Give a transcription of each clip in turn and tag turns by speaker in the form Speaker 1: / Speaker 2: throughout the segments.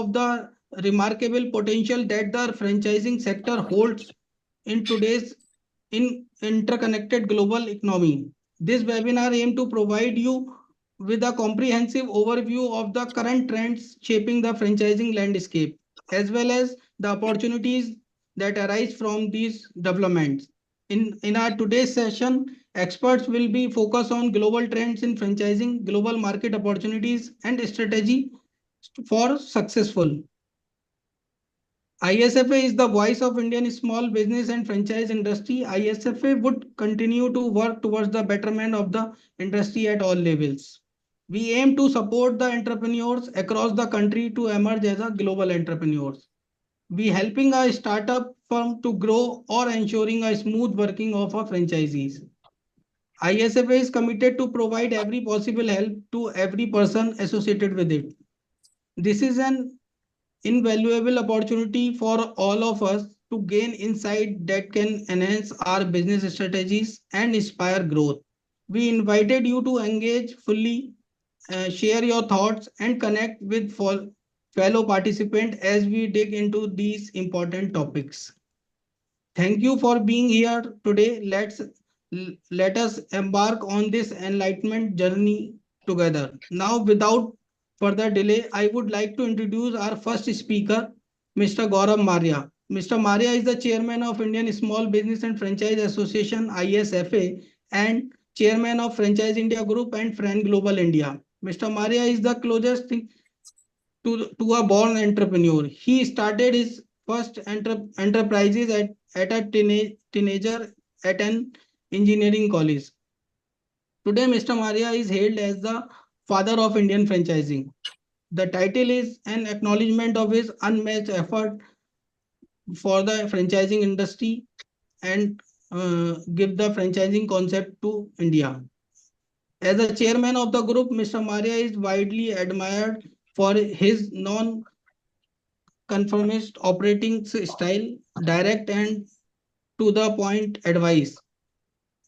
Speaker 1: of the remarkable potential that the franchising sector holds in today's interconnected global economy. This webinar aims to provide you with a comprehensive overview of the current trends shaping the franchising landscape, as well as the opportunities that arise from these developments. In our today's session, experts will be focused on global trends in franchising, global market opportunities, and strategy for successful. ISFA is the voice of Indian small business and franchise industry. ISFA would continue to work towards the betterment of the industry at all levels. We aim to support the entrepreneurs across the country to emerge as a global entrepreneurs. We helping a startup firm to grow or ensuring a smooth working of our franchisees. ISFA is committed to provide every possible help to every person associated with it. This is an invaluable opportunity for all of us to gain insight that can enhance our business strategies and inspire growth. We invited you to engage fully, share your thoughts, and connect with fellow participants as we dig into these important topics. Thank you for being here today. Let us embark on this enlightenment journey together. Now, without further delay, I would like to introduce our first speaker, Mr. Gaurav Maurya. Mr. Maurya is the chairman of Indian Small Business and Franchise Association (ISFA) and chairman of Franchise India Group and Friend Global India. Mr. Maurya is the closest thing to a born entrepreneur. He started his first enterprises at a teenager at an engineering college. Today, Mr. Maurya is hailed as the father of Indian franchising. The title is an acknowledgement of his unmatched effort for the franchising industry and give the franchising concept to India. As a chairman of the group, Mr. Maurya is widely admired for his non-conformist operating style, direct and to the point advice,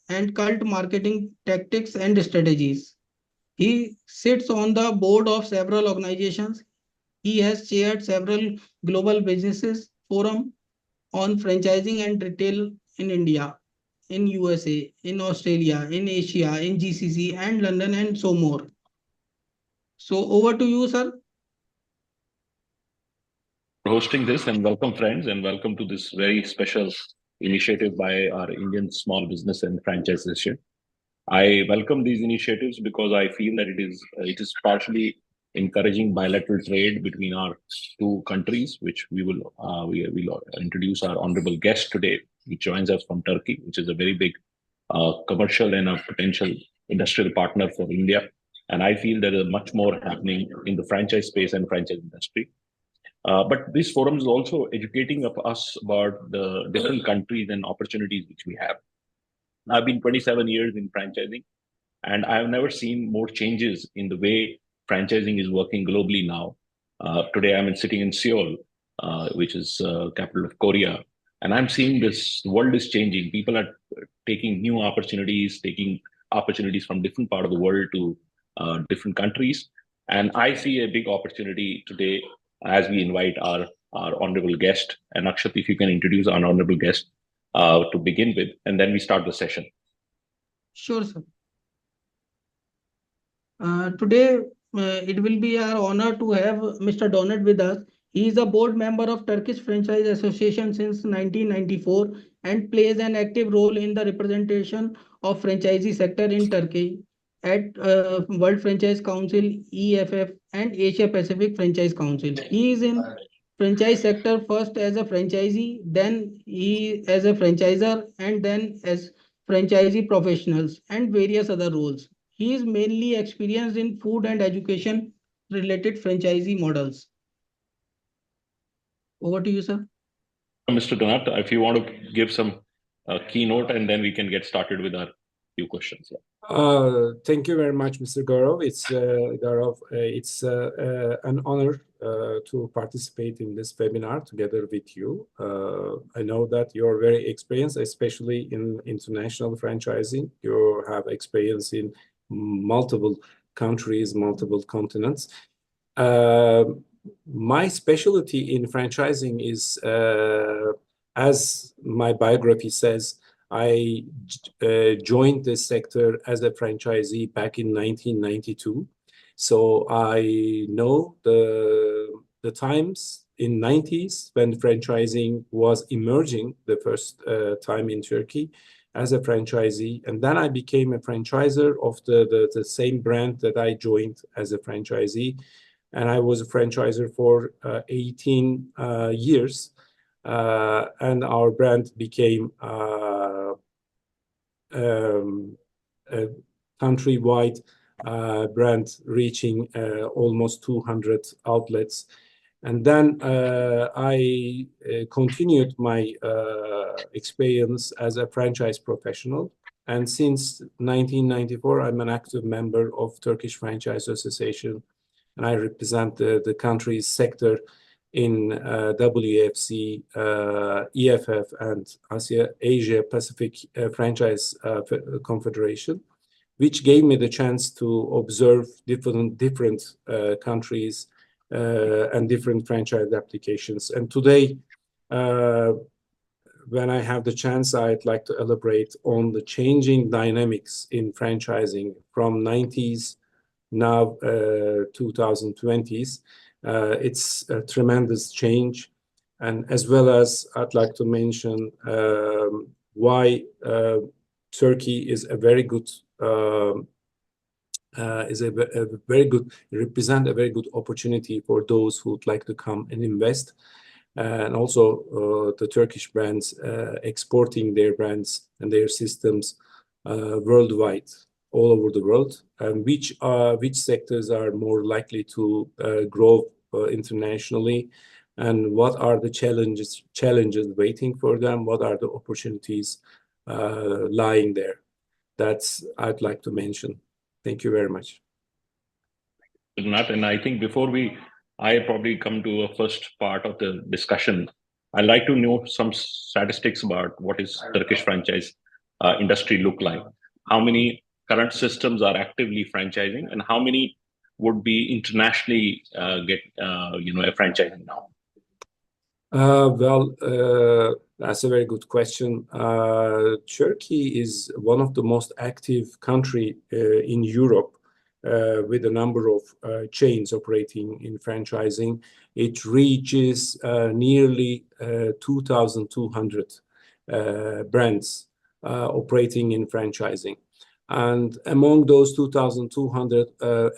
Speaker 1: and cult marketing tactics and strategies. He sits on the board of several organizations. He has chaired several global businesses forum on franchising and retail in India, in USA, in Australia, in Asia, in GCC and London and so more. So over to you, sir.
Speaker 2: Hosting this, and welcome friends, and welcome to this very special initiative by our Indian Small Business and Franchise Association. I welcome these initiatives because I feel that it is partially encouraging bilateral trade between our two countries, which we will introduce our honorable guest today, who joins us from Turkey, which is a very big commercial and a potential industrial partner for India. And I feel there is much more happening in the franchise space and franchise industry. But this forum is also educating us about the different countries and opportunities which we have. I've been 27 years in franchising, and I have never seen more changes in the way franchising is working globally now. Today, I'm sitting in Seoul, which is capital of Korea, and I'm seeing this world is changing. People are taking new opportunities, taking opportunities from different part of the world to different countries. And I see a big opportunity today as we invite our honorable guest. And Akshat, if you can introduce our honorable guest to begin with, and then we start the session.
Speaker 1: Sure, sir. Today, it will be our honor to have Mr. Donat with us. He is a board member of Turkish Franchise Association since 1994 and plays an active role in the representation of franchisee sector in Turkey at World Franchise Council, EFF, and Asia Pacific Franchise Council. He is in franchise sector first as a franchisee, then he as a franchisor, and then as franchisee professionals and various other roles. He is mainly experienced in food and education related franchisee models. Over to you, sir.
Speaker 2: Mr. Donat, if you want to give some keynote, and then we can get started with our few questions.
Speaker 3: Thank you very much, Mr. Gaurav. It's an honor to participate in this webinar together with you. I know that you're very experienced, especially in international franchising. You have experience in multiple countries, multiple continents. My specialty in franchising is, as my biography says, I joined this sector as a franchisee back in 1992. So I know the times in 90s when franchising was emerging the first time in Turkey as a franchisee. And then I became a franchisor of the same brand that I joined as a franchisee. And I was a franchisor for 18 years. And our brand became a countrywide brand reaching almost 200 outlets. And then I continued my experience as a franchise professional. And since 1994, I'm an active member of Turkish Franchise Association, and I represent the country's sector in WFC, EFF, and Asia Pacific Franchise Confederation, which gave me the chance to observe different countries and different franchise applications. And today, when I have the chance, I'd like to elaborate on the changing dynamics in franchising from 90s, now 2020s. It's a tremendous change. And as well as I'd like to mention why Turkey is a very good represent a very good opportunity for those who would like to come and invest, and also the Turkish brands exporting their brands and their systems worldwide, all over the world, and which sectors are more likely to grow internationally, and what are the challenges waiting for them, what are the opportunities lying there. That's I'd like to mention. Thank you very much.
Speaker 2: Nat, and I think before I probably come to a first part of the discussion, I'd like to know some statistics about what is Turkish franchise industry look like. How many current systems are actively franchising, and how many would be internationally get a franchising now?
Speaker 3: That's a very good question. Turkey is one of the most active country in Europe with a number of chains operating in franchising. It reaches nearly 2,200 brands operating in franchising. And among those 2,200,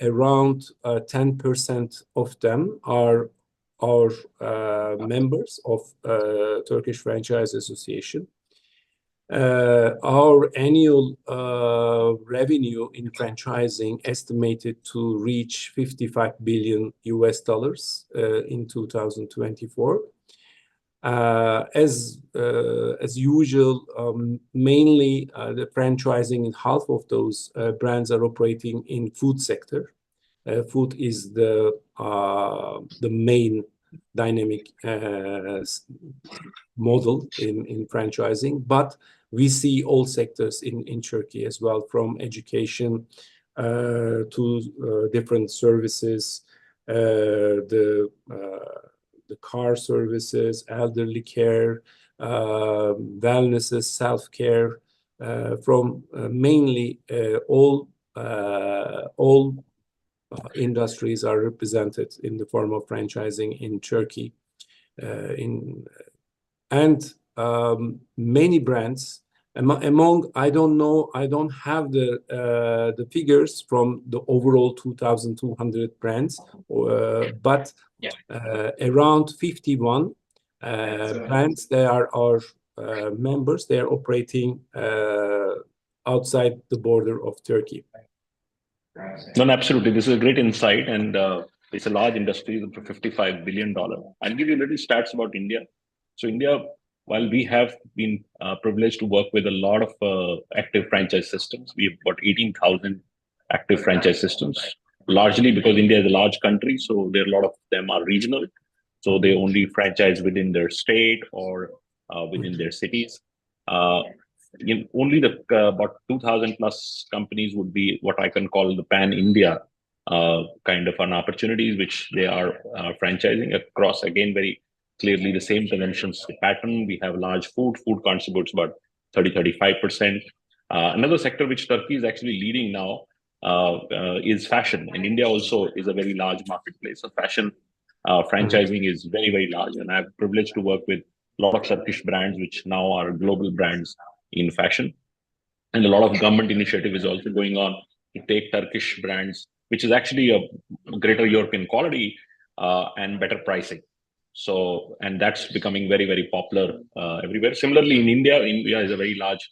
Speaker 3: around 10% of them are members of Turkish Franchise Association. Our annual revenue in franchising estimated to reach $55 billion in 2024. As usual, mainly the franchising in half of those brands are operating in food sector. Food is the main dynamic model in franchising, but we see all sectors in Turkey as well, from education to different services, the car services, elderly care, wellnesses, self-care, from mainly all industries are represented in the form of franchising in Turkey. Many brands among I don't have the figures from the overall 2,200 brands, but around 51 brands they are our members. They are operating outside the border of Turkey.
Speaker 2: No, absolutely. This is a great insight, and it's a large industry for $55 billion. I'll give you a little stats about India. So India, while we have been privileged to work with a lot of active franchise systems, we've got 18,000 active franchise systems, largely because India is a large country. So there are a lot of them are regional. So they only franchise within their state or within their cities. Only about 2,000 plus companies would be what I can call the pan-India kind of an opportunities which they are franchising across, again, very clearly the same conventions pattern. We have large food contributes about 30-35%. Another sector which Turkey is actually leading now is fashion, and India also is a very large marketplace. So fashion franchising is very, very large, and I'm privileged to work with a lot of Turkish brands which now are global brands in fashion. And a lot of government initiative is also going on to take Turkish brands, which is actually a greater European quality and better pricing. So, and that's becoming very, very popular everywhere. Similarly, in India is a very large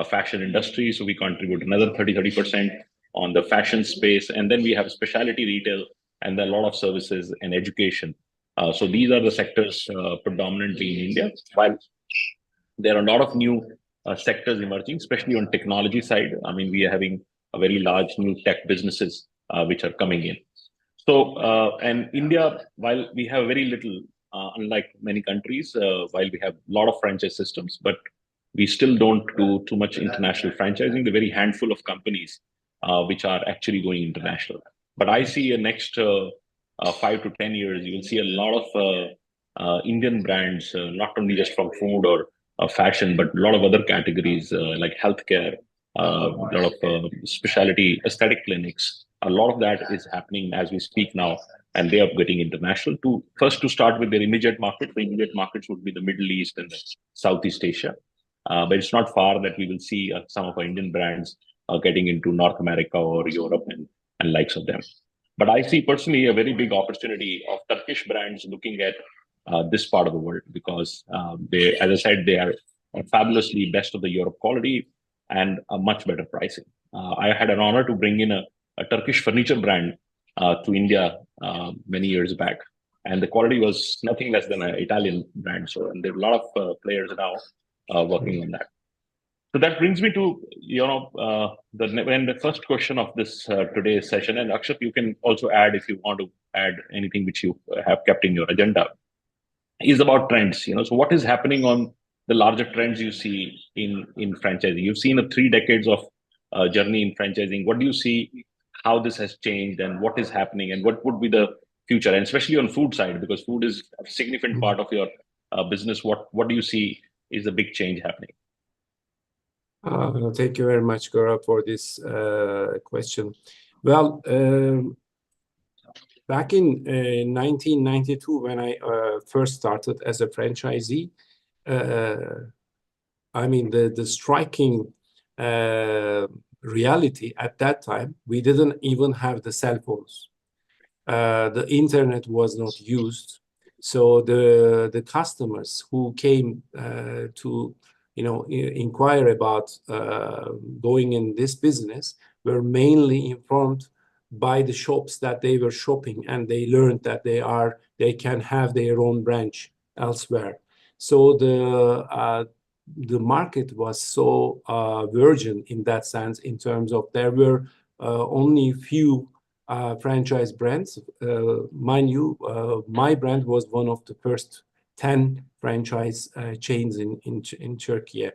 Speaker 2: fashion industry. So we contribute another 30% on the fashion space. And then we have specialty retail and then a lot of services and education. So these are the sectors predominantly in India, while there are a lot of new sectors emerging, especially on technology side. I mean, we are having a very large new tech businesses which are coming in. So, and India, while we have very little, unlike many countries, while we have a lot of franchise systems, but we still don't do too much international franchising. The very handful of companies which are actually going international. But I see a next 5 to 10 years, you will see a lot of Indian brands, not only just from food or fashion, but a lot of other categories like healthcare, a lot of specialty aesthetic clinics. A lot of that is happening as we speak now, and they are getting international. To start with their immediate market. The immediate markets would be the Middle East and Southeast Asia. But it's not far that we will see some of our Indian brands getting into North America or Europe and likes of them. But I see personally a very big opportunity of Turkish brands looking at this part of the world, because they, as I said, they are fabulously best of the Europe quality and a much better pricing. I had an honor to bring in a Turkish furniture brand to India many years back, and the quality was nothing less than an Italian brand. So, and there are a lot of players now working on that. So that brings me to the first question of this today's session. And Akshat, you can also add if you want to add anything which you have kept in your agenda. Is about trends. So what is happening on the larger trends you see in franchising? You've seen a 3 decades of journey in franchising. What do you see? How this has changed, and what is happening, and what would be the future, and especially on food side, because food is a significant part of your business. What do you see is a big change happening?
Speaker 3: Thank you very much, Gaurav, for this question. Well, back in 1992, when I first started as a franchisee, I mean, the striking reality at that time, we didn't even have the cell phones. The internet was not used. So the customers who came to inquire about going in this business were mainly informed by the shops that they were shopping, and they learned that they can have their own branch elsewhere. So the market was so virgin in that sense, in terms of there were only few franchise brands. Mind you, my brand was one of the first 10 franchise chains in Turkey.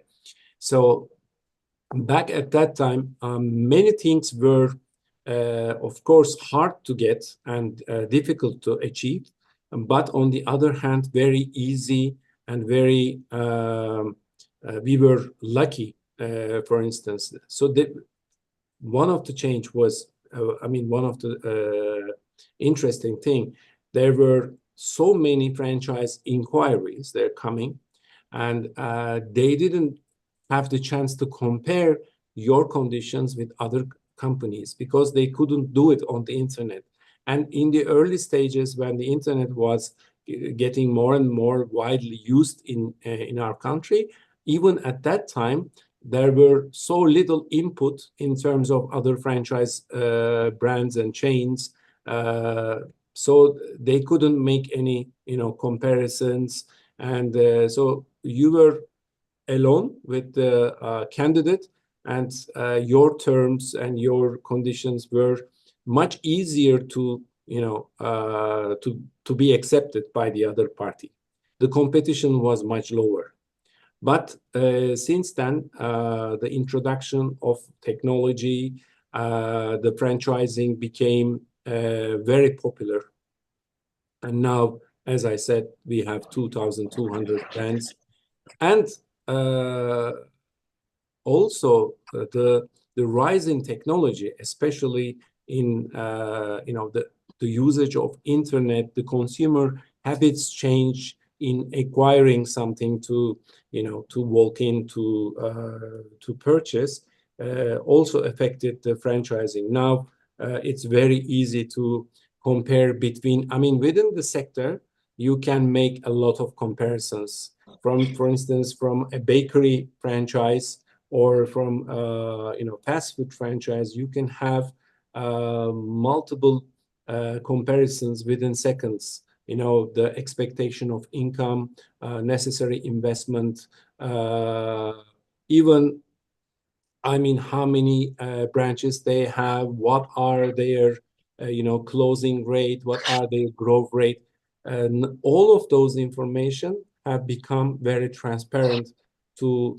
Speaker 3: So back at that time, many things were, of course, hard to get and difficult to achieve, but on the other hand, very easy and very, we were lucky, for instance. So one of the change was, one of the interesting thing, there were so many franchise inquiries, they're coming, and they didn't have the chance to compare your conditions with other companies because they couldn't do it on the internet. And in the early stages, when the internet was getting more and more widely used in our country, even at that time, there were so little input in terms of other franchise brands and chains. So they couldn't make any, comparisons. And so you were alone with the candidate, and your terms and your conditions were much easier to be accepted by the other party. The competition was much lower. But since then, the introduction of technology, the franchising became very popular. And now, as I said, we have 2,200 brands. And also the rise in technology, especially in the usage of internet, the consumer habits change in acquiring something to walk in to purchase, also affected the franchising. Now it's very easy to compare between, within the sector, you can make a lot of comparisons from, for instance, from a bakery franchise or from fast food franchise. You can have multiple comparisons within seconds. The expectation of income, necessary investment, even how many branches they have, what are their closing rate, what are their growth rate, and all of those information have become very transparent to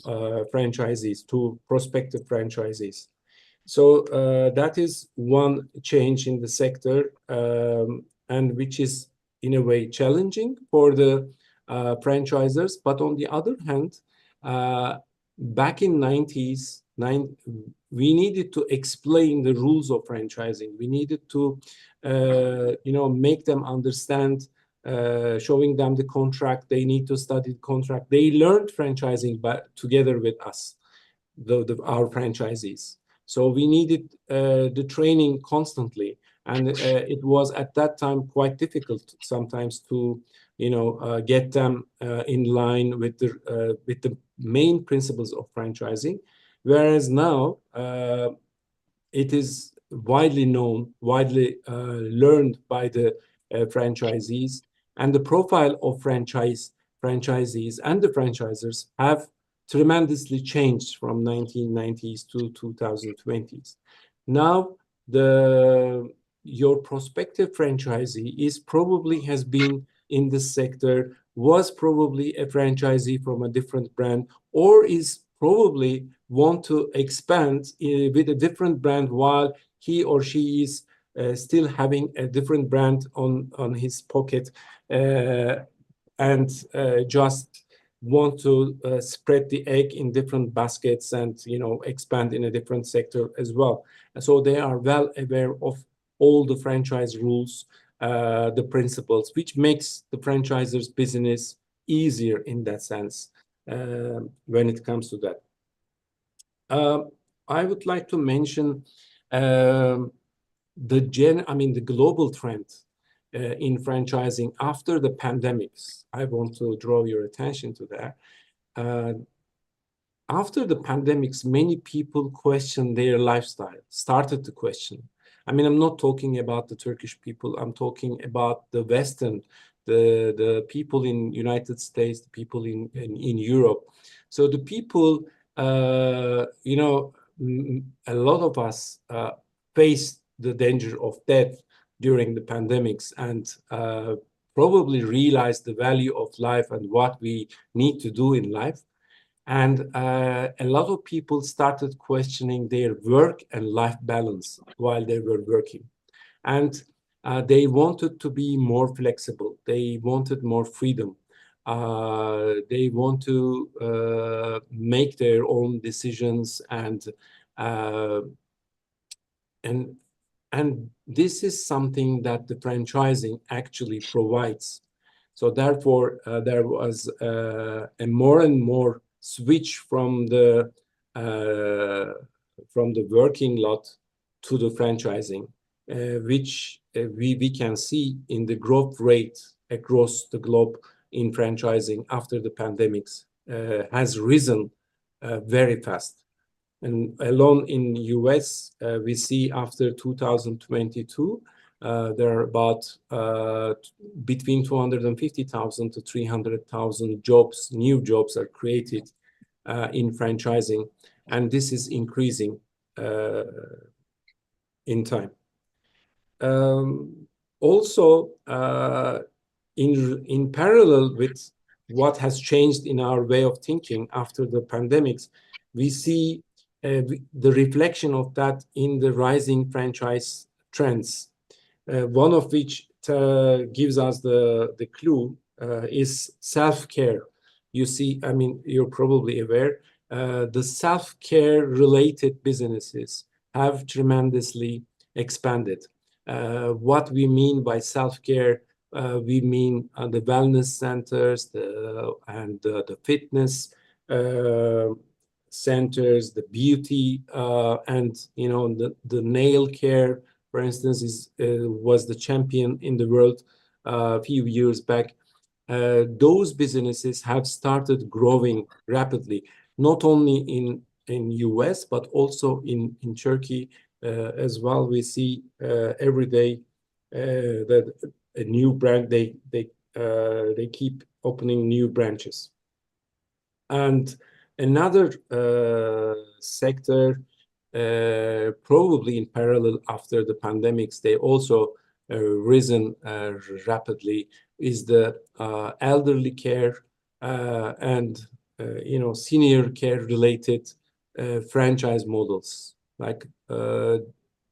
Speaker 3: franchisees, to prospective franchisees. So that is one change in the sector, and which is in a way challenging for the franchisers. But on the other hand, back in 90s, we needed to explain the rules of franchising. We needed to, make them understand, showing them the contract. They need to study the contract. They learned franchising together with us, our franchisees. So we needed the training constantly. And it was at that time quite difficult sometimes to, get them in line with the main principles of franchising. Whereas now it is widely known, widely learned by the franchisees, and the profile of franchisees and the franchisers have tremendously changed from 1990s to 2020s. Now, your prospective franchisee has been in this sector, was probably a franchisee from a different brand, or is probably want to expand with a different brand while he or she is still having a different brand on his pocket, and just want to spread the egg in different baskets and expand in a different sector as well. And so they are well aware of all the franchise rules, the principles, which makes the franchisor's business easier in that sense when it comes to that. I would like to mention the global trend in franchising after the pandemics. I want to draw your attention to that. After the pandemics, many people questioned their lifestyle, started to question. I'm not talking about the Turkish people. I'm talking about the Western, the people in United States, the people in Europe. So the people, a lot of us faced the danger of death during the pandemics, and probably realized the value of life and what we need to do in life. And a lot of people started questioning their work and life balance while they were working. And they wanted to be more flexible. They wanted more freedom. They want to make their own decisions, and this is something that the franchising actually provides. So therefore, there was a more and more switch from the working lot to the franchising, which we can see in the growth rate across the globe in franchising after the pandemics has risen very fast. And alone in US, we see after 2022, there are about between 250,000 to 300,000 jobs, new jobs are created in franchising, and this is increasing in time. Also, in parallel with what has changed in our way of thinking after the pandemics, we see the reflection of that in the rising franchise trends. one of which gives us the clue is self-care. You see, I mean, you're probably aware, the self-care related businesses have tremendously expanded. What we mean by self-care, we mean the wellness centers and the fitness centers, the beauty, and the nail care, for instance, was the champion in the world a few years back. Those businesses have started growing rapidly, not only in US but also in Turkey as well. We see every day that a new brand, they keep opening new branches. And another sector, probably in parallel after the pandemics, they also risen rapidly, is the elderly care and senior care related franchise models, like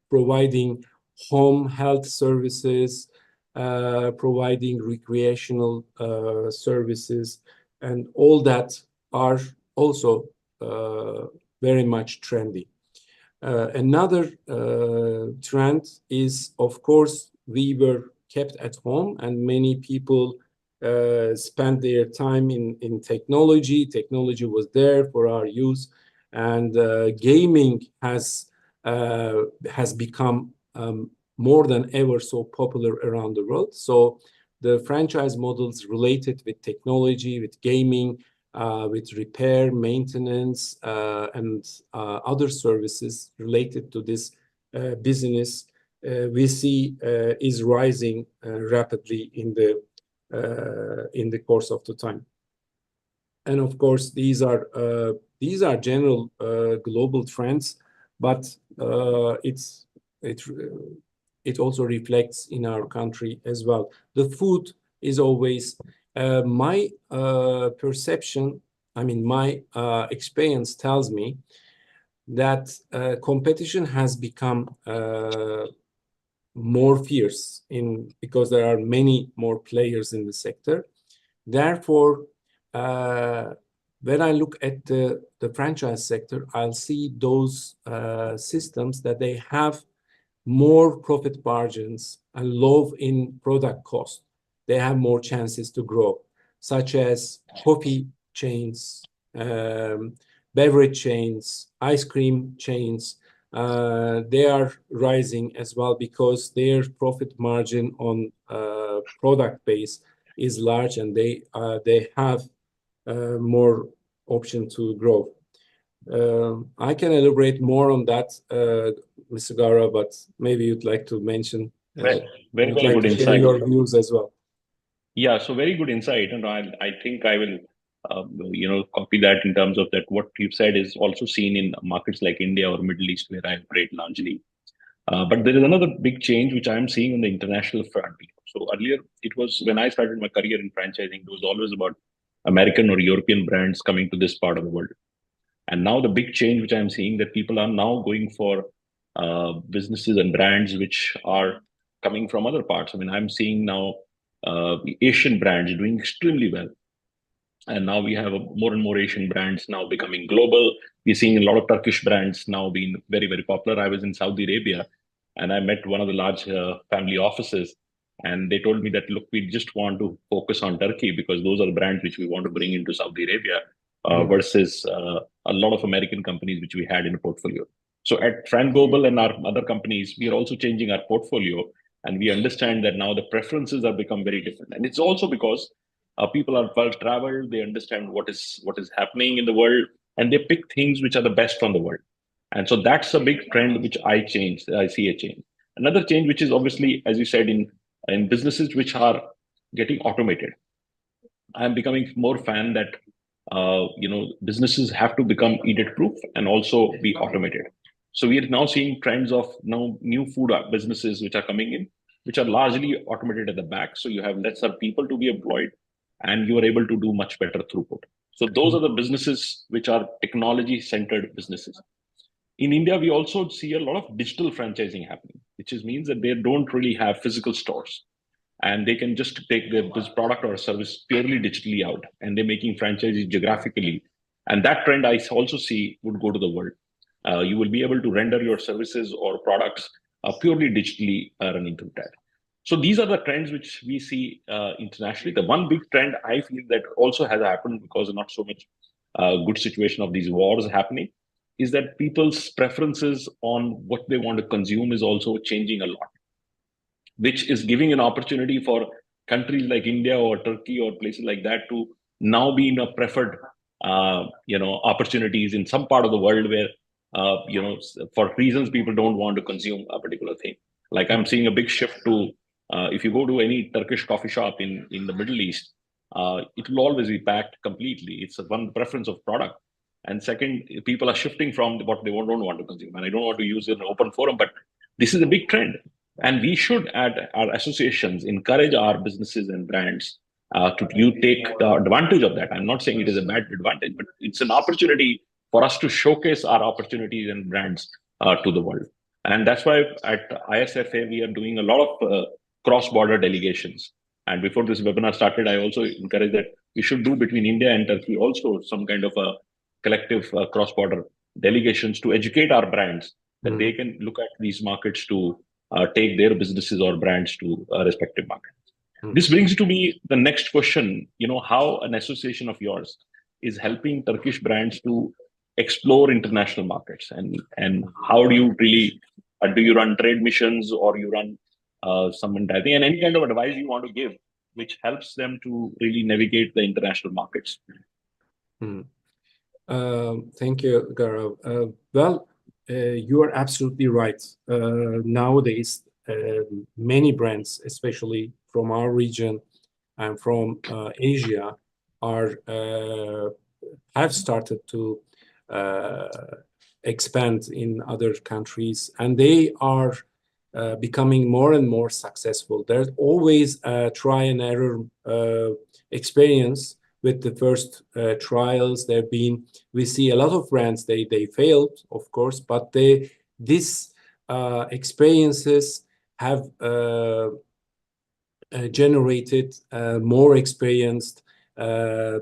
Speaker 3: providing home health services, providing recreational services, and all that are also very much trendy. Another trend is, of course, we were kept at home and many people spent their time in technology. Technology was there for our use, and gaming has become more than ever so popular around the world. So the franchise models related with technology, with gaming, with repair, maintenance, and other services related to this business, we see is rising rapidly in the course of the time. And of course, these are general global trends, but it also reflects in our country as well. The food is always my perception. I mean, my experience tells me that competition has become more fierce because there are many more players in the sector. Therefore, when I look at the franchise sector, I'll see those systems that they have more profit margins and low in product cost. They have more chances to grow, such as coffee chains, beverage chains, ice cream chains. They are rising as well because their profit margin on product base is large, and they have more option to grow. I can elaborate more on that, Mr. Gara, but maybe you'd like to mention.
Speaker 2: Very good insight.
Speaker 3: Your views as well.
Speaker 2: Yeah, so very good insight, and I think I will copy that in terms of that. What you've said is also seen in markets like India or Middle East, where I operate largely. But there is another big change which I'm seeing on the international front. So earlier, it was when I started my career in franchising, it was always about American or European brands coming to this part of the world. And now the big change which I'm seeing, that people are now going for businesses and brands which are coming from other parts. I mean, I'm seeing now Asian brands doing extremely well. And now we have more and more Asian brands now becoming global. We're seeing a lot of Turkish brands now being very, very popular. I was in Saudi Arabia and I met one of the large family offices, and they told me that, look, we just want to focus on Turkey because those are the brands which we want to bring into Saudi Arabia versus a lot of American companies which we had in the portfolio. So at Trend Global and our other companies, we are also changing our portfolio, and we understand that now the preferences have become very different. And it's also because people are well traveled, they understand what is happening in the world, and they pick things which are the best from the world. And so that's a big trend which I see a change. Another change, which is obviously, as you said, in businesses which are getting automated. I'm becoming more fan that businesses have to become edit proof and also be automated. So we are now seeing trends of new food businesses which are coming in, which are largely automated at the back. So you have lesser people to be employed, and you are able to do much better throughput. So those are the businesses which are technology-centered businesses. In India, we also see a lot of digital franchising happening. which means that they don't really have physical stores, and they can just take this product or service purely digitally out, and they're making franchises geographically. And that trend I also see would go to the world. You will be able to render your services or products purely digitally running through that. So these are the trends which we see internationally. The one big trend I feel that also has happened because not so much good situation of these wars happening is that people's preferences on what they want to consume is also changing a lot, which is giving an opportunity for countries like India or Turkey or places like that to now be in a preferred, opportunities in some part of the world where, for reasons people don't want to consume a particular thing. Like I'm seeing a big shift to, if you go to any Turkish coffee shop in the Middle East, it will always be packed completely. It's one preference of product. And second, people are shifting from what they don't want to consume. And I don't want to use it in an open forum, but this is a big trend. And we should, at our associations, encourage our businesses and brands to take the advantage of that. I'm not saying it is a bad advantage, but it's an opportunity for us to showcase our opportunities and brands to the world. And that's why at ISFA, we are doing a lot of cross-border delegations. And before this webinar started, I also encouraged that we should do between India and Turkey also some kind of a collective cross-border delegations to educate our brands that they can look at these markets to take their businesses or brands to respective markets. This brings to me the next question, how an association of yours is helping Turkish brands to explore international markets, and how do you really, do you run trade missions or you run some entire thing, and any kind of advice you want to give, which helps them to really navigate the international markets?
Speaker 3: Thank you, Gaurav. Well, you are absolutely right. Nowadays, many brands, especially from our region and from Asia, have started to expand in other countries, and they are becoming more and more successful. There's always a try and error experience with the first trials. We see a lot of brands, they failed, of course, but these experiences have generated more experienced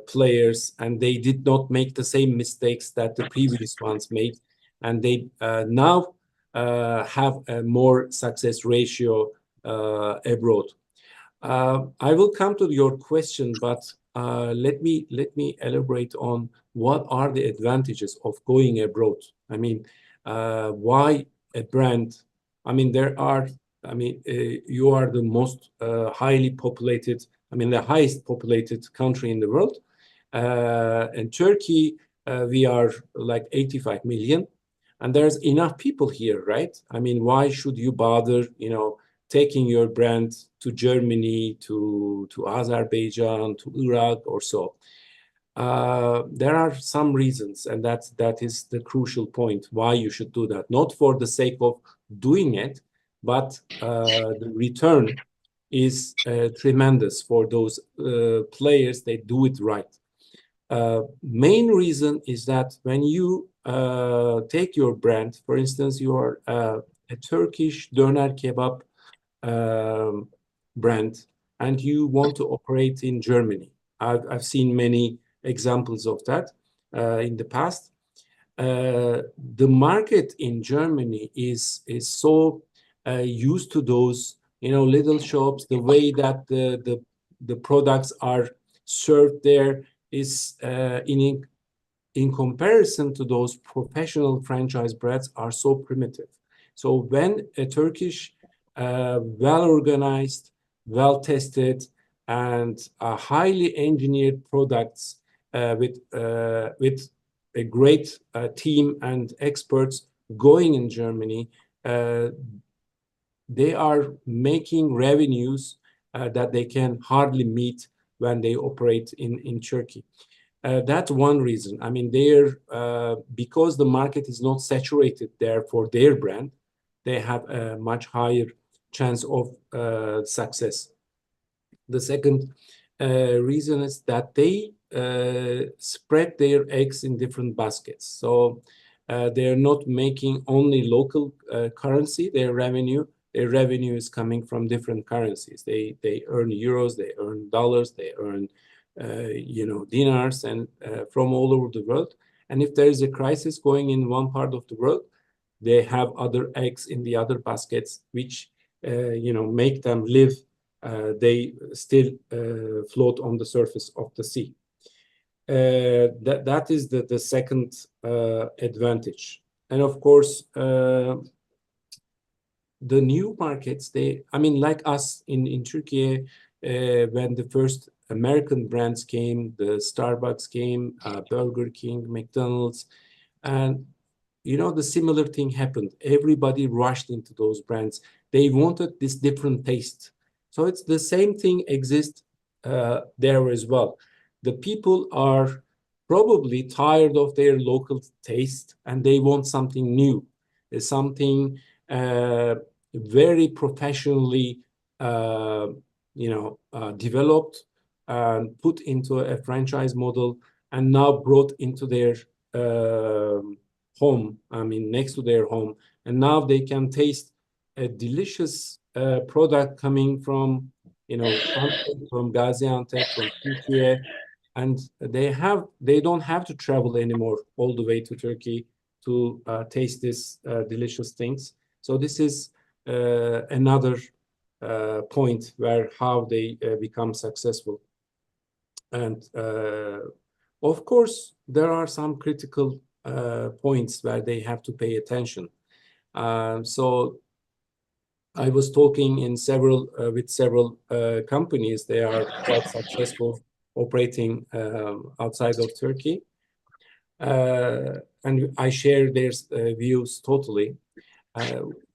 Speaker 3: players, and they did not make the same mistakes that the previous ones made, and they now have a more success ratio abroad. I will come to your question, but let me elaborate on what are the advantages of going abroad. I mean, why a brand? I mean, you are the most highly populated, the highest populated country in the world. In Turkey, we are like 85 million, and there's enough people here, right? I mean, why should you bother, taking your brand to Germany, to Azerbaijan, to Iraq or so? There are some reasons, and that is the crucial point why you should do that. Not for the sake of doing it, but the return is tremendous for those players. They do it right. Main reason is that when you take your brand, for instance, you are a Turkish doner kebab brand, and you want to operate in Germany. I've seen many examples of that in the past. The market in Germany is so used to those little shops. The way that the products are served there is in comparison to those professional franchise brands are so primitive. So when a Turkish well-organized, well-tested, and highly engineered products with a great team and experts going in Germany, they are making revenues that they can hardly meet when they operate in Turkey. That's one reason. I mean, because the market is not saturated there for their brand, they have a much higher chance of success. The second reason is that they spread their eggs in different baskets. So they're not making only local currency, their revenue, their revenue is coming from different currencies. They earn euros, they earn dollars, they earn dinars, and from all over the world. And if there is a crisis going in one part of the world, they have other eggs in the other baskets, which make them live. They still float on the surface of the sea. That is the second advantage. And of course, the new markets, like us in Turkey, when the first American brands came, the Starbucks came, Burger King, McDonald's, and the similar thing happened. Everybody rushed into those brands. They wanted this different taste. So it's the same thing exists there as well. The people are probably tired of their local taste, and they want something new, something very professionally developed and put into a franchise model, and now brought into their home, next to their home. And now they can taste a delicious product coming from, from Gaziantep, from Turkey. And they don't have to travel anymore all the way to Turkey to taste these delicious things. So this is another point where how they become successful. And of course, there are some critical points where they have to pay attention. So I was talking with several companies. They are quite successful operating outside of Turkey. And I share their views totally.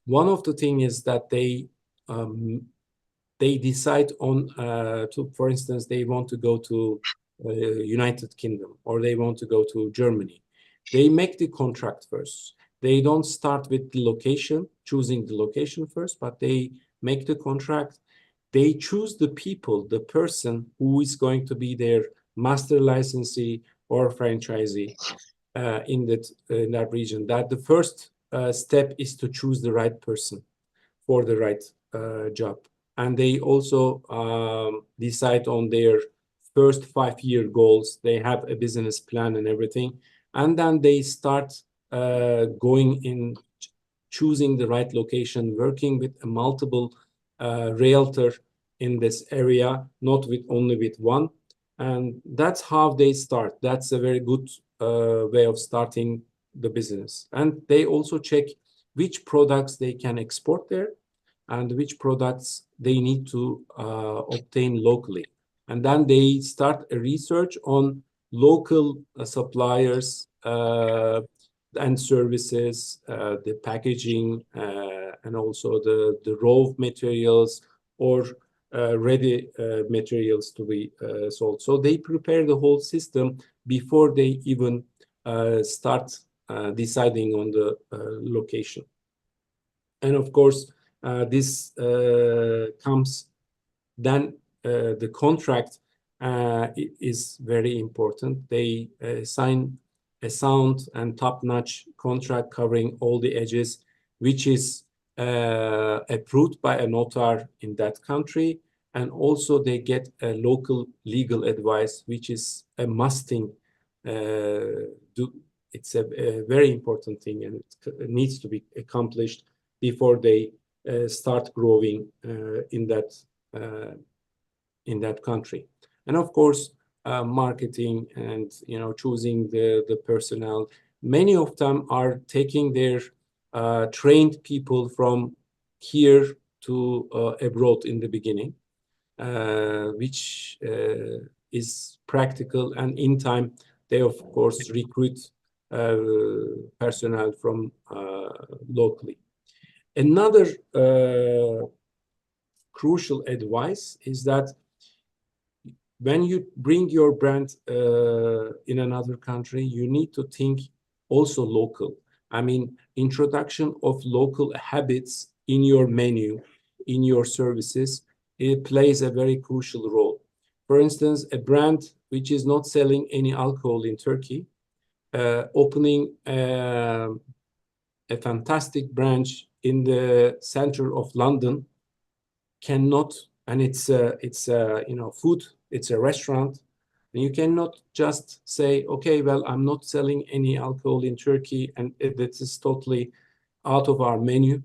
Speaker 3: One of the things is that they decide on, for instance, they want to go to United Kingdom, or they want to go to Germany. They make the contract first. They don't start with the location, choosing the location first, but they make the contract. They choose the people, the person who is going to be their master licensee or franchisee in that region. That the first step is to choose the right person for the right job. And they also decide on their first 5-year goals. They have a business plan and everything. And then they start going in, choosing the right location, working with a multiple realtor in this area, not only with one. And that's how they start. That's a very good way of starting the business. And they also check which products they can export there and which products they need to obtain locally. And then they start a research on local suppliers and services, the packaging, and also the raw materials or ready materials to be sold. So they prepare the whole system before they even start deciding on the location. And of course, this comes then the contract is very important. They sign a sound and top-notch contract covering all the edges, which is approved by a notar in that country. And also they get a local legal advice, which is a must-thing. It's a very important thing, and it needs to be accomplished before they start growing in that country. And of course, marketing and choosing the personnel. Many of them are taking their trained people from here to abroad in the beginning, which is practical, and in time they of course recruit personnel from locally. Another crucial advice is that when you bring your brand in another country, you need to think also local. I mean, introduction of local habits in your menu, in your services, it plays a very crucial role. For instance, a brand which is not selling any alcohol in Turkey, opening a fantastic branch in the center of London cannot, and it's food, it's a restaurant, and you cannot just say, okay, well, I'm not selling any alcohol in Turkey, and that is totally out of our menu.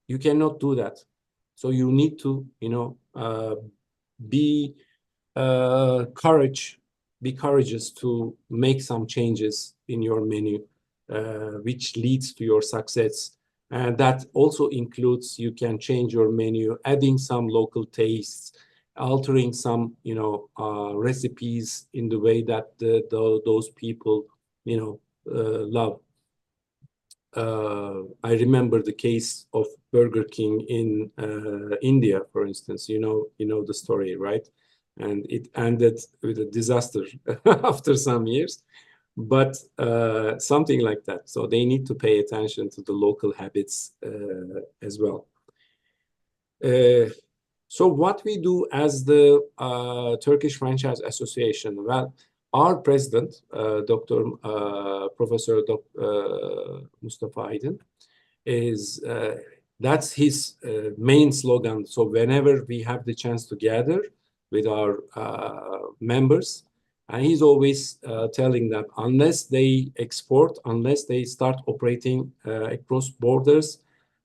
Speaker 3: You cannot do that. So you need to, be courageous to make some changes in your menu, which leads to your success. And that also includes, you can change your menu, adding some local tastes, altering some, recipes in the way that those people, love. I remember the case of Burger King in India, for instance. You know the story, right? And it ended with a disaster after some years, but something like that. So they need to pay attention to the local habits as well. So what we do as the Turkish Franchise Association, well, our president, Professor Mustafa Aydin, that's his main slogan. So whenever we have the chance to gather with our members, and he's always telling them, unless they export, unless they start operating across borders,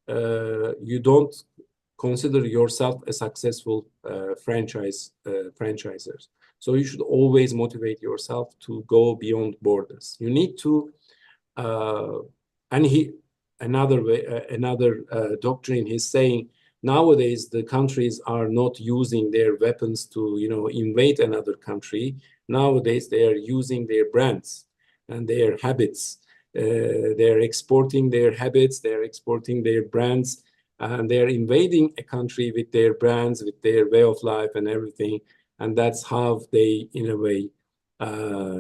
Speaker 3: you don't consider yourself a successful franchisor. So you should always motivate yourself to go beyond borders. You need to, another doctrine he's saying, nowadays the countries are not using their weapons to, invade another country. Nowadays they are using their brands and their habits. They're exporting their habits, they're exporting their brands, and they're invading a country with their brands, with their way of life and everything. And that's how they, in a way,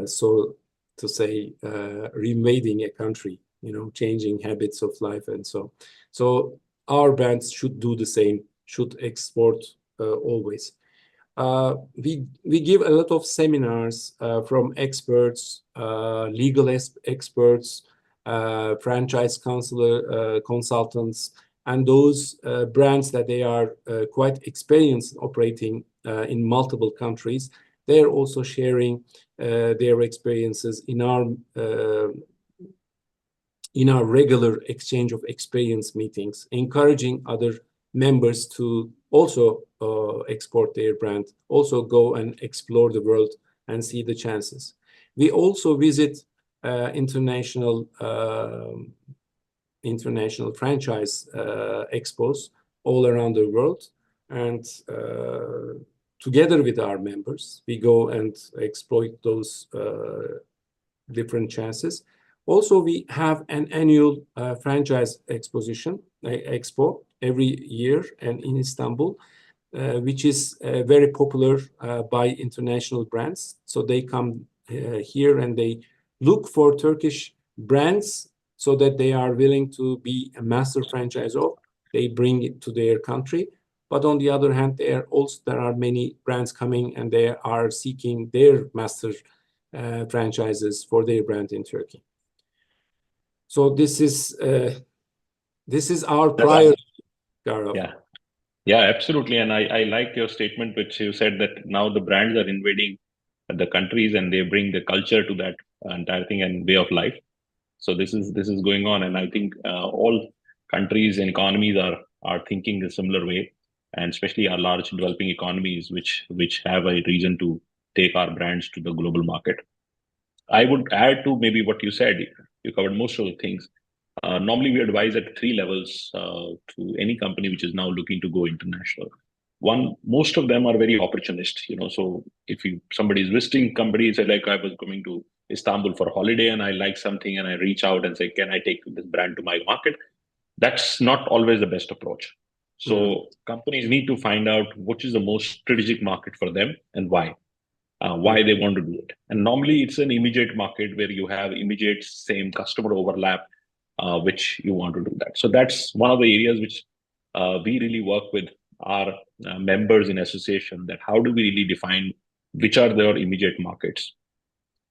Speaker 3: so to say, reinvading a country, changing habits of life and so. So our brands should do the same, should export always. We give a lot of seminars from experts, legal experts, franchise consultants, and those brands that they are quite experienced operating in multiple countries. They're also sharing their experiences in our regular exchange of experience meetings, encouraging other members to also export their brand, also go and explore the world and see the chances. We also visit international franchise expos all around the world, and together with our members, we go and exploit those different chances. Also, we have an annual franchise expo every year and in Istanbul, which is very popular by international brands. So they come here and they look for Turkish brands so that they are willing to be a master franchisor. They bring it to their country. But on the other hand, there are many brands coming and they are seeking their master franchises for their brand in Turkey. So this is our priority, Gaurav.
Speaker 2: Yeah, absolutely. And I like your statement, which you said that now the brands are invading the countries and they bring the culture to that entire thing and way of life. So this is going on, and I think all countries and economies are thinking a similar way, and especially our large developing economies, which have a reason to take our brands to the global market. I would add to maybe what you said. You covered most of the things. Normally, we advise at 3 levels to any company which is now looking to go international. One, most of them are very opportunist. So if somebody is visiting company, say like I was going to Istanbul for holiday and I like something and I reach out and say, can I take this brand to my market? That's not always the best approach. So companies need to find out which is the most strategic market for them and why they want to do it. And normally it's an immediate market where you have immediate same customer overlap, which you want to do that. So that's one of the areas which we really work with our members in association, that how do we really define which are their immediate markets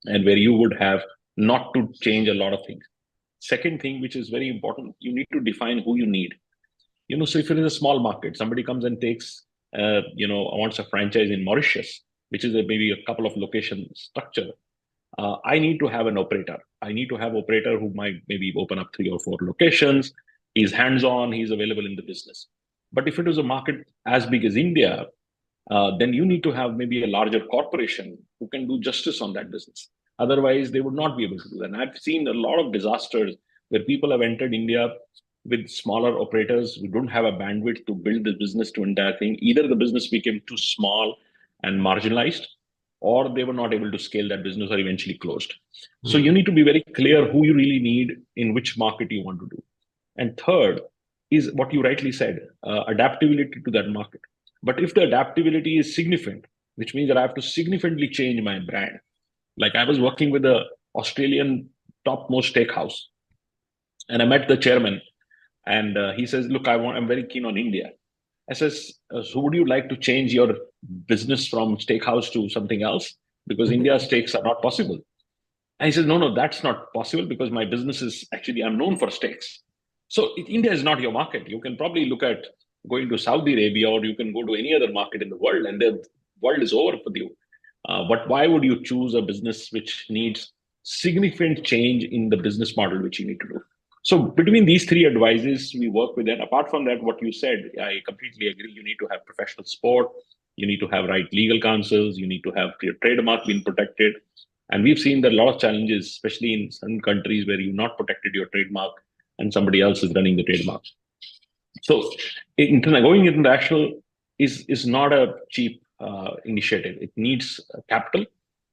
Speaker 2: and where you would have not to change a lot of things. second thing, which is very important, you need to define who you need. So if it is a small market, somebody comes and takes, wants a franchise in Mauritius, which is maybe a couple of location structure. I need to have an operator. I need to have operator who might maybe open up 3 or 4 locations. He's hands-on, he's available in the business. But if it is a market as big as India, then you need to have maybe a larger corporation who can do justice on that business. Otherwise, they would not be able to do that. And I've seen a lot of disasters where people have entered India with smaller operators who don't have a bandwidth to build the business to entire thing. Either the business became too small and marginalized, or they were not able to scale that business or eventually closed. So you need to be very clear who you really need in which market you want to do. And third is what you rightly said, adaptability to that market. But if the adaptability is significant, which means that I have to significantly change my brand. Like I was working with an Australian topmost steakhouse, and I met the chairman, and he says, look, I'm very keen on India. I says, so would you like to change your business from steakhouse to something else? Because India's steaks are not possible. And he says, no, that's not possible because my business is actually, I'm known for steaks. So India is not your market. You can probably look at going to Saudi Arabia, or you can go to any other market in the world, and the world is over for you. But why would you choose a business which needs significant change in the business model which you need to do? So between these 3 advices, we work with that. Apart from that, what you said, I completely agree. You need to have professional support. You need to have right legal counsels. You need to have your trademark being protected. And we've seen that a lot of challenges, especially in some countries where you've not protected your trademark and somebody else is running the trademark. So going international is not a cheap initiative. It needs capital.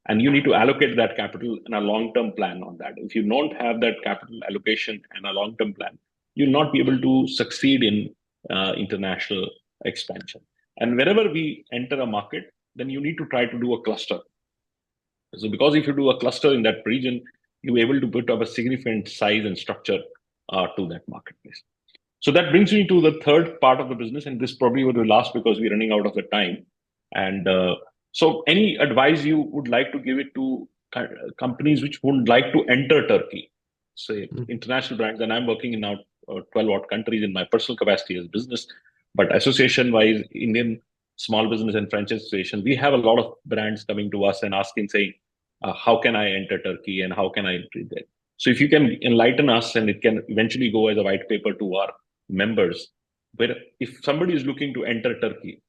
Speaker 2: And you need to allocate that capital and a long-term plan on that. If you don't have that capital allocation and a long-term plan, you'll not be able to succeed in international expansion. And wherever we enter a market, then you need to try to do a cluster. So because if you do a cluster in that region, you're able to put up a significant size and structure to that marketplace. So that brings me to the third part of the business, and this probably will be last because we're running out of the time. And so any advice you would like to give it to companies which would like to enter Turkey, say international brands, and I'm working in now 12 odd countries in my personal capacity as business, but association wise, Indian Small Business and Franchise Association, we have a lot of brands coming to us and asking, saying, how can I enter Turkey and how can I enter there? So if you can enlighten us, and it can eventually go as a white paper to our members, where if somebody is looking to enter Turkey,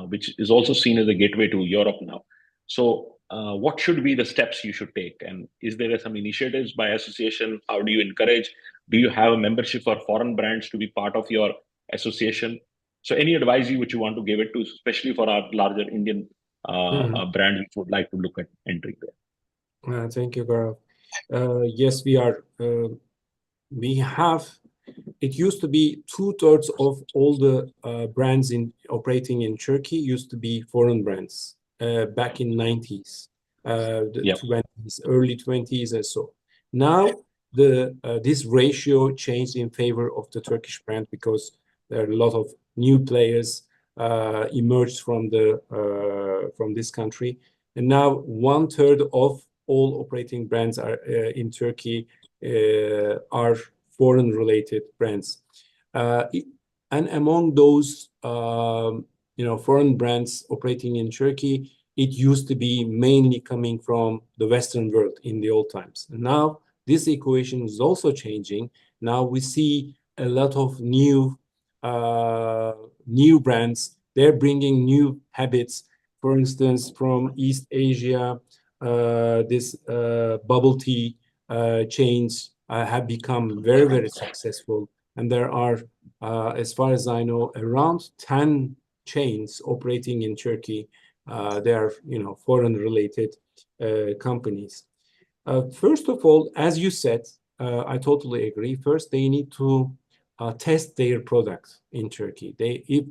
Speaker 2: which is also seen as a gateway to Europe now. So what should be the steps you should take? And is there some initiatives by association? How do you encourage? Do you have a membership for foreign brands to be part of your association? So any advice which you want to give it to, especially for our larger Indian brands which would like to look at entering there?
Speaker 3: Thank you, Gaurav. Yes, we have. It used to be 2/3 of all the brands operating in Turkey used to be foreign brands back in 90s, the 20s, early 20s and so. Now this ratio changed in favor of the Turkish brand because there are a lot of new players emerged from this country, and now 1/3 of all operating brands are in Turkey are foreign-related brands, and among those, foreign brands operating in Turkey, it used to be mainly coming from the Western world in the old times. And now this equation is also changing. Now we see a lot of new brands. They're bringing new habits. For instance, from East Asia, this bubble tea chains have become very, very successful. And there are, as far as I know, around 10 chains operating in Turkey. They are, foreign-related companies. First of all, as you said, I totally agree. First, they need to test their product in Turkey.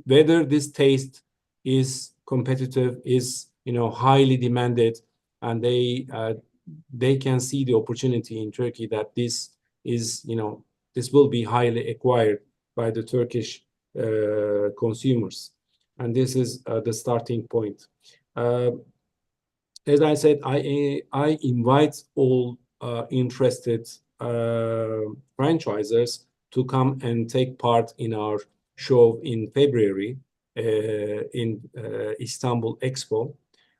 Speaker 3: Whether this taste is competitive, is highly demanded, and they can see the opportunity in Turkey that this is, this will be highly acquired by the Turkish consumers. And this is the starting point. As I said, I invite all interested franchisers to come and take part in our show in February in Istanbul Expo.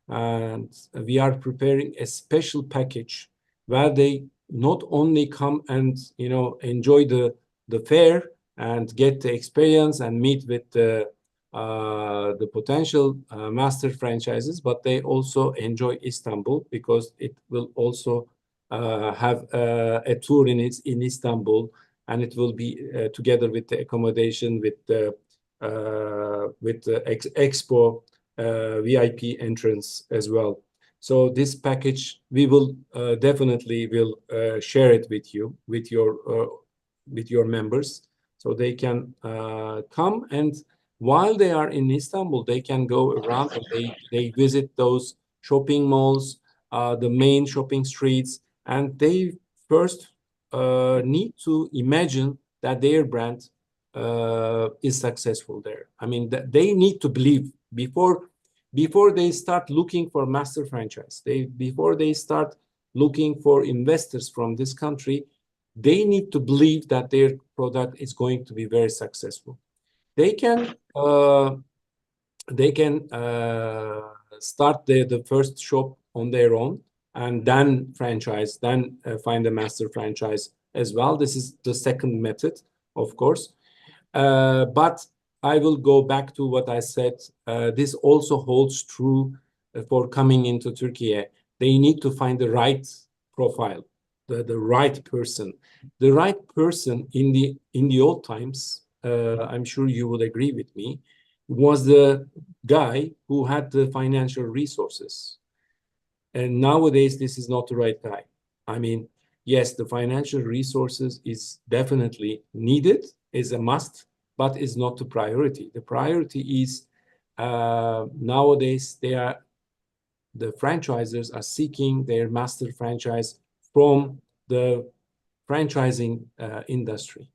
Speaker 3: And we are preparing a special package where they not only come and enjoy the fair and get the experience and meet with the potential master franchises, but they also enjoy Istanbul, because it will also have a tour in Istanbul, and it will be together with the accommodation, with the expo VIP entrance as well. So this package, we will definitely will share it with you, with your members, so they can come, and while they are in Istanbul, they can go around and they visit those shopping malls, the main shopping streets, and they first need to imagine that their brand is successful there. I mean, they need to believe before they start looking for master franchise. Before they start looking for investors from this country, they need to believe that their product is going to be very successful. They can start the first shop on their own, and then franchise, then find a master franchise as well. This is the second method, of course. But I will go back to what I said. This also holds true for coming into Turkey. They need to find the right profile, the right person. The right person in the old times, I'm sure you would agree with me, was the guy who had the financial resources. And nowadays, this is not the right guy. I mean, yes, the financial resources is definitely needed, is a must, but is not the priority. The priority is nowadays the franchisers are seeking their master franchise from the franchising industry.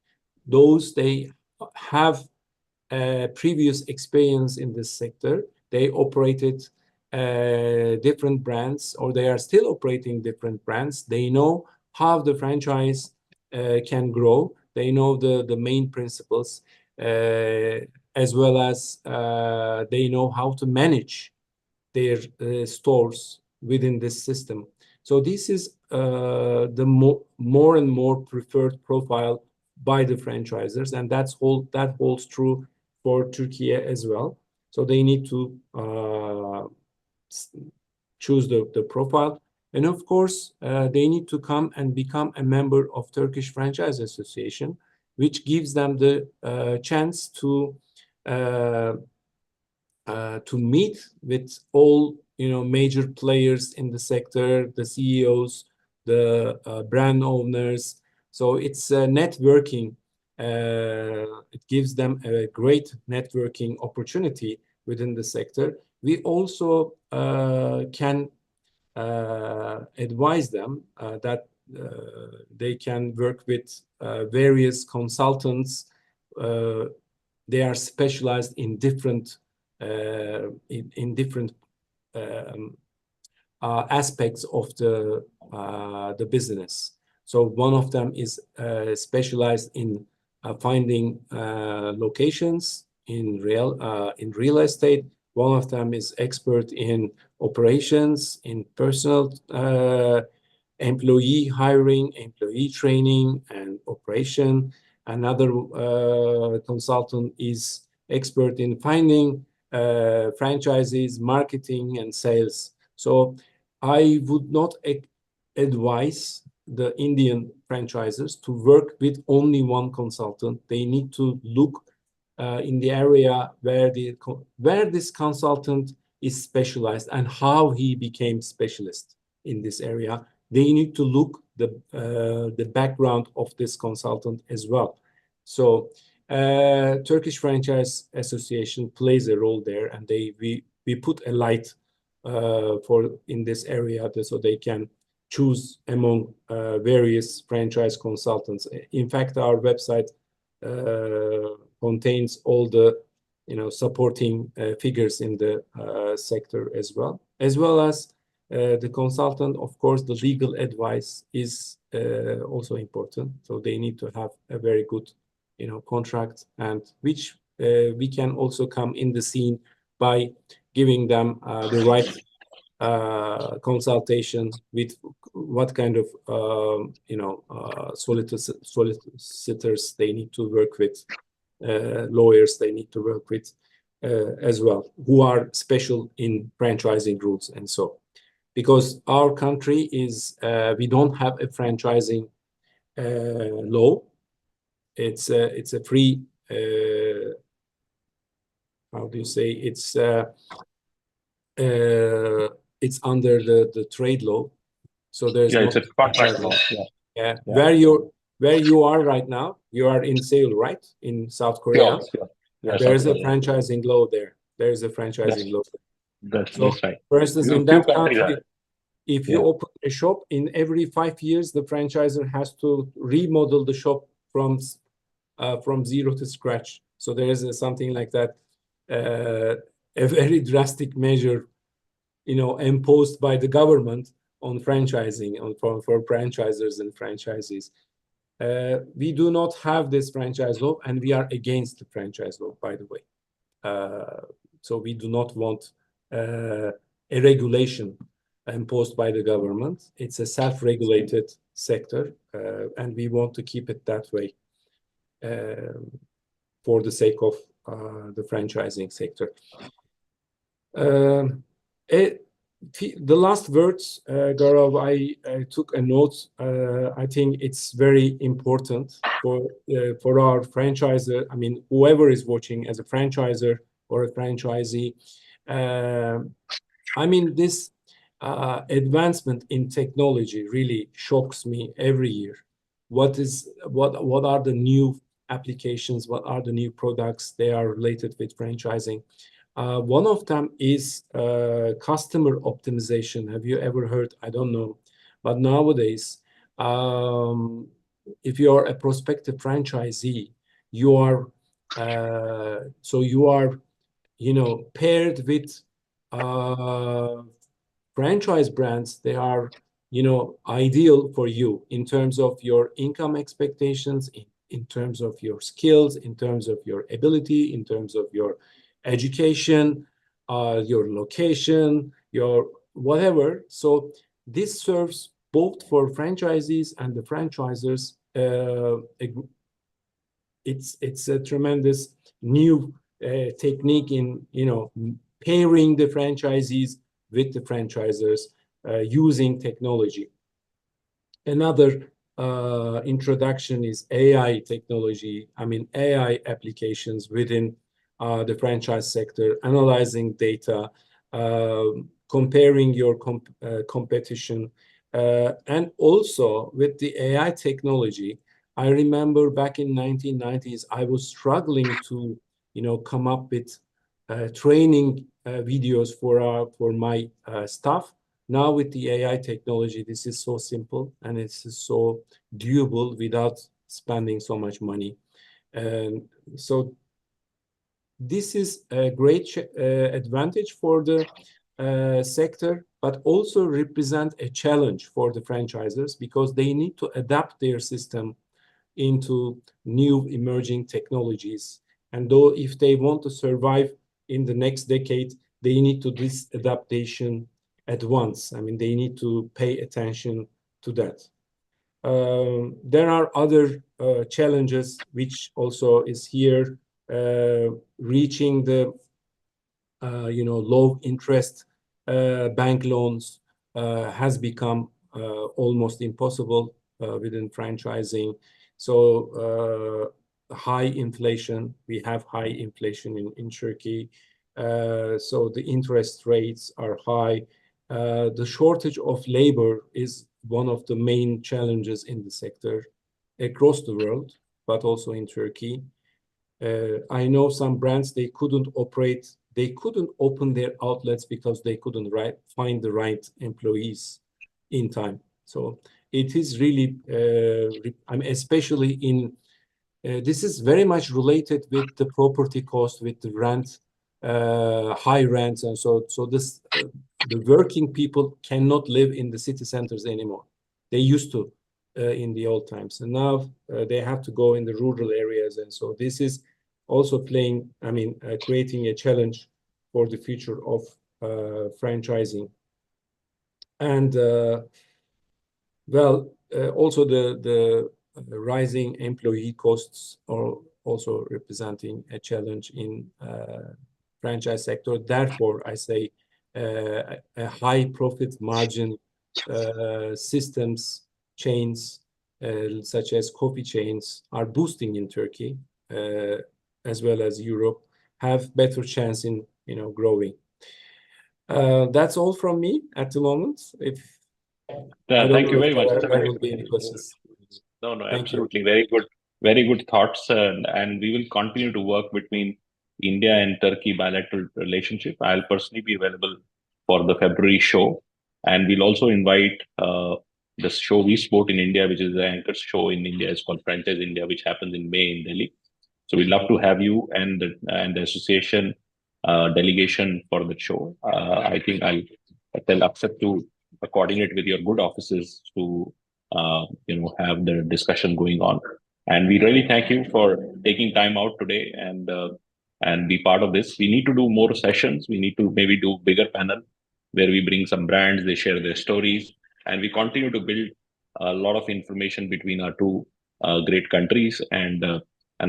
Speaker 3: Those they have previous experience in this sector. They operated different brands, or they are still operating different brands. They know how the franchise can grow. They know the main principles, as well as they know how to manage their stores within this system. So this is the more and more preferred profile by the franchisers, and that holds true for Turkey as well. So they need to choose the profile, and of course they need to come and become a member of Turkish Franchise Association, which gives them the chance to meet with all major players in the sector, the CEOs, the brand owners. So it's networking. It gives them a great networking opportunity within the sector. We also can advise them that they can work with various consultants. They are specialized in different aspects of the business. So one of them is specialized in finding locations in real estate. One of them is expert in operations, in personal employee hiring, employee training, and operation. Another consultant is expert in finding franchises, marketing, and sales. So I would not advise the Indian franchisers to work with only one consultant. They need to look in the area where this consultant is specialized and how he became specialist in this area. They need to look the background of this consultant as well. So Turkish Franchise Association plays a role there, and we put a light in this area so they can choose among various franchise consultants. In fact, our website contains all the supporting figures in the sector as well as The consultant, of course, the legal advice is also important. So they need to have a very good, contract, and which we can also come in the scene by giving them the right consultation with what kind of solicitors they need to work with, lawyers they need to work with as well, who are special in franchising rules and so. Because our country is, we don't have a franchising law. It's a free, how do you say, it's under the trade law. So there's
Speaker 2: Yeah,
Speaker 3: no
Speaker 2: it's a contract law.
Speaker 3: Yeah. Where you are right now, you are in Seoul, right? In South Korea.
Speaker 2: Yeah,
Speaker 3: There is a franchising law there. There is a franchising law.
Speaker 2: That's right.
Speaker 3: For instance, in that country, if you
Speaker 2: Yeah.
Speaker 3: open a shop, in every 5 years, the franchisor has to remodel the shop from zero to scratch. So there is something like that, a very drastic measure, imposed by the government on franchising, for franchisors and franchisees. We do not have this franchise law, and we are against the franchise law, by the way. So we do not want a regulation imposed by the government. It's a self-regulated sector, and we want to keep it that way for the sake of the franchising sector. The last words, Gaurav, I took a note. I think it's very important for our franchisor. I mean, whoever is watching as a franchisor or a franchisee. I mean, this advancement in technology really shocks me every year. What are the new applications? What are the new products? They are related with franchising. One of them is customer optimization. Have you ever heard? I don't know. But nowadays, if you are a prospective franchisee, you are paired with franchise brands. They are, ideal for you in terms of your income expectations, in terms of your skills, in terms of your ability, in terms of your education, your location, your whatever. So this serves both for franchisees and the franchisors. It's a tremendous new technique in pairing the franchisees with the franchisors using technology. Another introduction is AI technology. I mean, AI applications within the franchise sector, analyzing data, comparing your competition, and also with the AI technology. I remember back in 1990s, I was struggling to, come up with training videos for my staff. Now with the AI technology, this is so simple and it's so doable without spending so much money. And so this is a great advantage for the sector, but also represent a challenge for the franchisers because they need to adapt their system into new emerging technologies. And though if they want to survive in the next decade, they need to do this adaptation at once. I mean, they need to pay attention to that. There are other challenges which also is here. Reaching the low interest bank loans has become almost impossible within franchising. So high inflation, we have high inflation in Turkey. So the interest rates are high. The shortage of labor is one of the main challenges in the sector across the world, but also in Turkey. I know some brands, they couldn't open their outlets because they couldn't find the right employees in time. So it is really, especially in, this is very much related with the property cost, with the rent, high rents. And so this the working people cannot live in the city centers anymore. They used to in the old times, and now they have to go in the rural areas. And so this is also playing, creating a challenge for the future of franchising. And also the rising employee costs are also representing a challenge in franchise sector. Therefore, I say a high profit margin systems, chains, such as coffee chains, are boosting in Turkey, as well as Europe, have better chance in growing. That's all from me at the moment.
Speaker 2: Thank you very much.
Speaker 3: There will be any questions.
Speaker 2: No, absolutely. Very good thoughts. And we will continue to work between India and Turkey bilateral relationship. I'll personally be available for the February show. And we'll also invite the show we support in India, which is the anchor show in India. It's called Franchise India, which happens in May in Delhi. So we'd love to have you and the association delegation for the show. I think I'll tell Akshat to coordinate with your good offices to have the discussion going on. And we really thank you for taking time out today and be part of this. We need to do more sessions. We need to maybe do bigger panel where we bring some brands, they share their stories, and we continue to build a lot of information between our two great countries and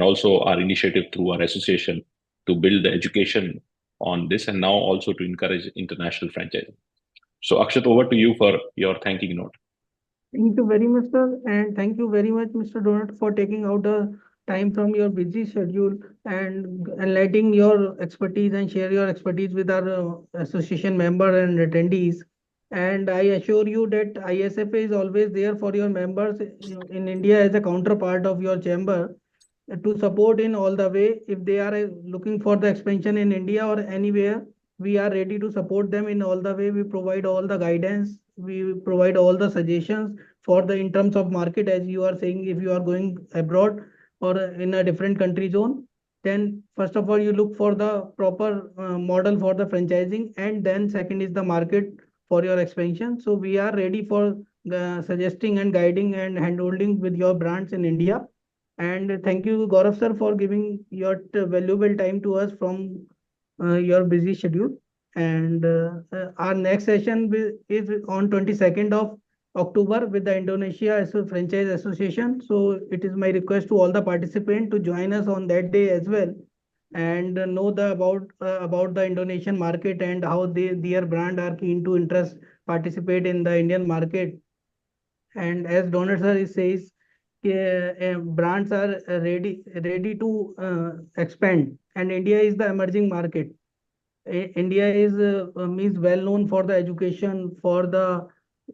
Speaker 2: also our initiative through our association to build the education on this, and now also to encourage international franchising. So Akshat, over to you for your thanking note.
Speaker 1: Thank you very much, sir. And thank you very much, Mr. Donat, for taking out the time from your busy schedule and enlightening your expertise and share your expertise with our association member and attendees. And I assure you that ISFA is always there for your members in India as a counterpart of your chamber to support in all the way. If they are looking for the expansion in India or anywhere, we are ready to support them in all the way. We provide all the guidance. We provide all the suggestions for the in terms of market, as you are saying, if you are going abroad or in a different country zone, then first of all, you look for the proper model for the franchising, and then second is the market for your expansion. So we are ready for suggesting and guiding and handholding with your brands in India. And thank you, Gaurav sir, for giving your valuable time to us from your busy schedule. And our next session is on 22nd of October with the Indonesia Franchise Association. So it is my request to all the participants to join us on that day as well and know about the Indonesian market and how their brand are keen to participate in the Indian market. And as Donat sir says, brands are ready to expand, and India is the emerging market. India is means well known for the education, for the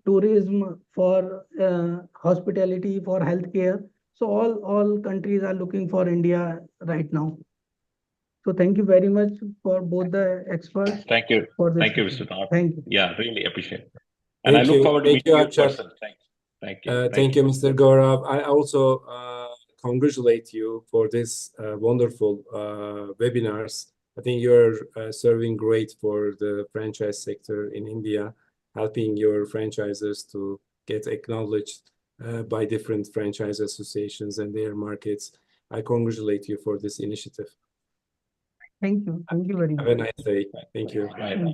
Speaker 1: tourism, for hospitality, for healthcare. So all countries are looking for India right now. So thank you very much for both the experts.
Speaker 2: Thank you. Thank you, Mr. Donat. Thank you. Yeah, really appreciate it. And I look forward to meeting you in person. Thank you.
Speaker 3: Thank you, Mr. Gaurav. I also congratulate you for this wonderful webinars. I think you're serving great for the franchise sector in India, helping your franchisers to get acknowledged by different franchise associations and their markets. I congratulate you for this initiative.
Speaker 1: Thank you. Thank you very much.
Speaker 3: Have a nice day. Thank you.
Speaker 2: Bye.